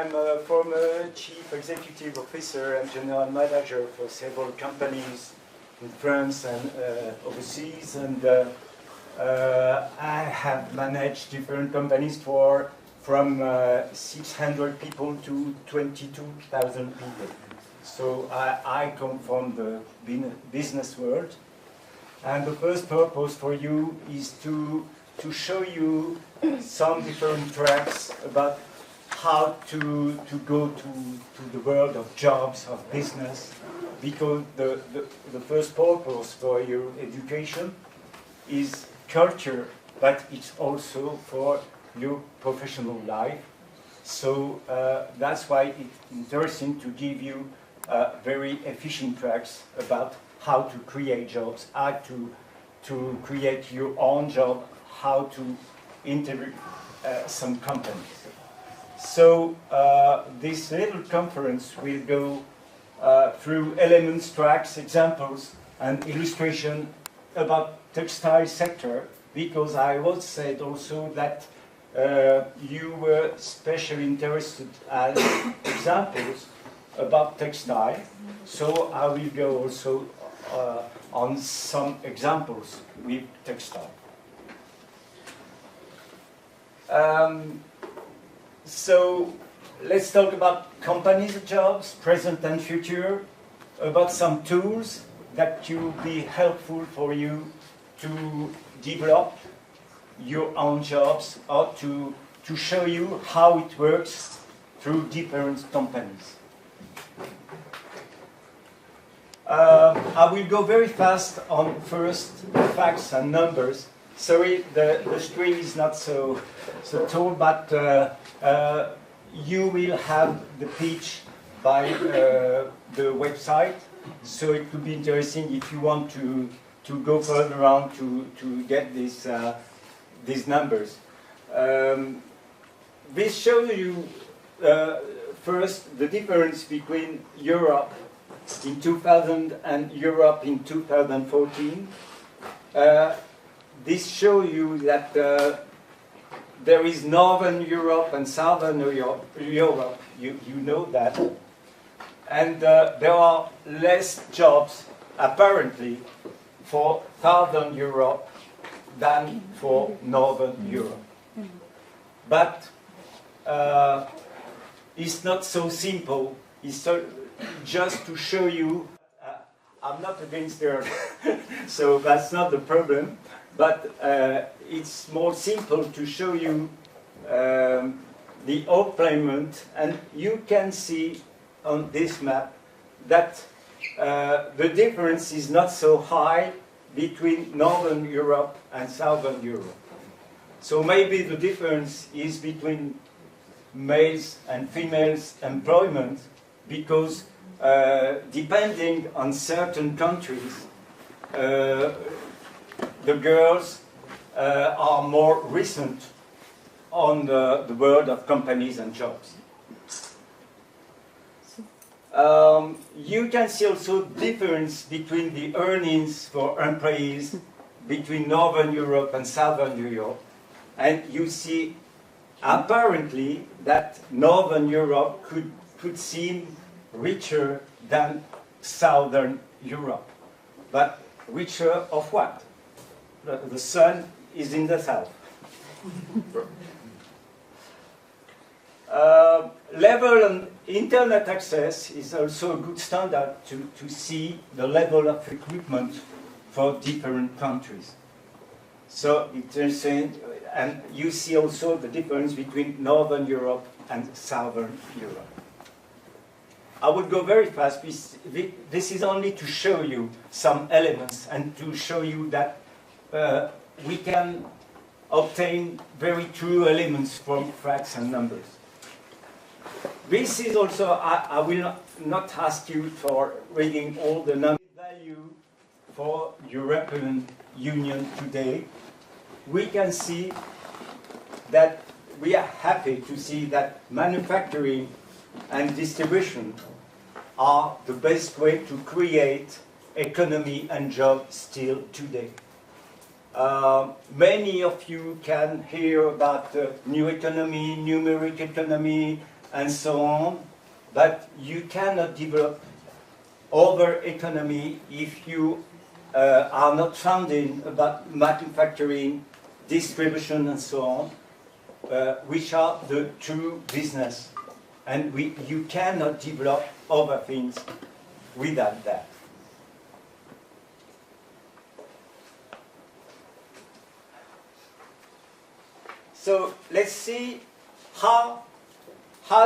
I'm a former chief executive officer and general manager for several companies in France and overseas, and I have managed different companies from 600 people to 22,000 people. So I come from the business world, and the first purpose for you is to show you some different tracks about how to go to the world of jobs, of business, because the first purpose for your education is culture, but it's also for your professional life. So that's why it's interesting to give you very efficient tracks about how to create jobs, how to create your own job, how to integrate some companies. So this little conference will go through elements, tracks, examples, and illustration about textile sector, because I was said also that you were especially interested as examples about textile. So I will go also on some examples with textile. So let's talk about companies and jobs, present and future, about some tools that will be helpful for you to develop your own jobs or to show you how it works through different companies. I will go very fast on first facts and numbers. Sorry, the screen is not so tall, but you will have the pitch by the website, so it could be interesting if you want to go further on to get these numbers. This shows you first the difference between Europe in 2000 and Europe in 2014. This shows you that there is Northern Europe and Southern Europe. You know that. And there are less jobs, apparently, for Southern Europe than for Northern Europe. But it's not so simple. It's just to show you, I'm not against her, so that's not the problem. But it's more simple to show you the employment, and you can see on this map that the difference is not so high between Northern Europe and Southern Europe. So maybe the difference is between males and females employment, because depending on certain countries, the girls are more recent on the world of companies and jobs. You can see also difference between the earnings for employees between Northern Europe and Southern Europe. And you see apparently that Northern Europe could seem richer than Southern Europe. But richer of what? The sun is in the south. Level on internet access is also a good standard to see the level of equipment for different countries. So it's interesting, and you see also the difference between Northern Europe and Southern Europe. I would go very fast. This is only to show you some elements and to show you that we can obtain very true elements from facts and numbers. This is also, I will not ask you for reading all the numbers. Value for European Union today, we can see that we are happy to see that manufacturing and distribution are the best way to create economy and jobs still today. Many of you can hear about new economy, numeric economy, and so on, but you cannot develop other economy if you are not founded about manufacturing, distribution, and so on, which are the true business. And you cannot develop other things without that. So let's see how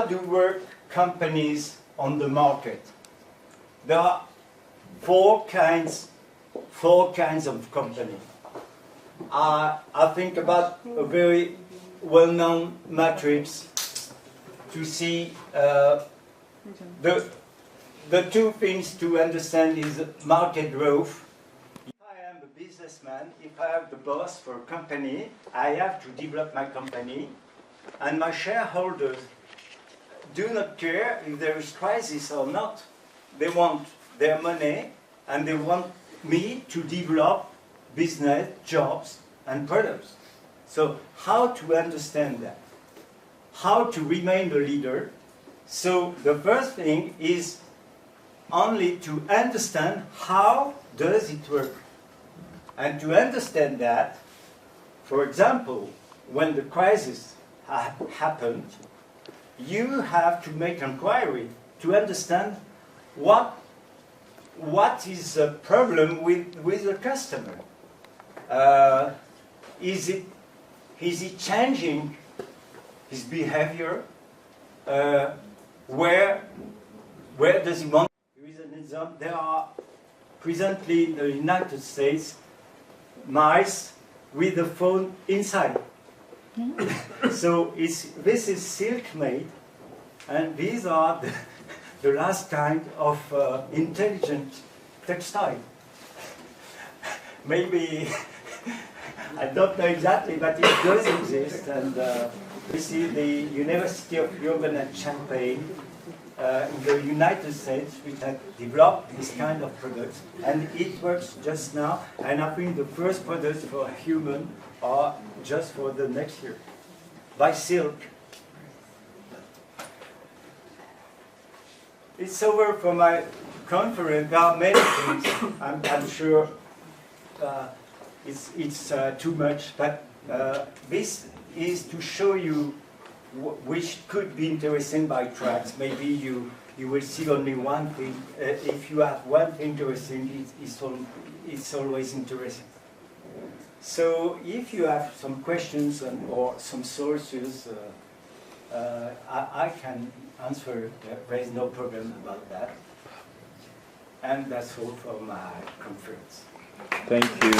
do work companies on the market. There are four kinds of companies. I think about a very well-known matrix to see the two things to understand is market growth. If I am a businessman, if I am the boss for a company, I have to develop my company, and my shareholders do not care if there is crisis or not. They want their money, and they want me to develop business, jobs, and products. So how to understand that? How to remain the leader? So the first thing is only to understand how does it work. And to understand that, for example, when the crisis happened, you have to make inquiry to understand what is the problem with the customer. Is he changing his behavior? Where does he want? There is an example. There are presently in the United States mice with the phone inside. So this is silk made, and these are the last kind of intelligent textile. Maybe, I don't know exactly, but it does exist. And we see the University of Urbana-Champaign in the United States, which has developed this kind of product, and it works just now. And I think the first products for human are just for the next year, by silk. It's over for my conference. There are many things. I'm sure it's too much, but this is to show you which could be interesting by tracks. Maybe you will see only one thing. If you have one thing interesting, it's always interesting. So if you have some questions or some sources, I can answer. There is no problem about that. And that's all for my conference. Thank you.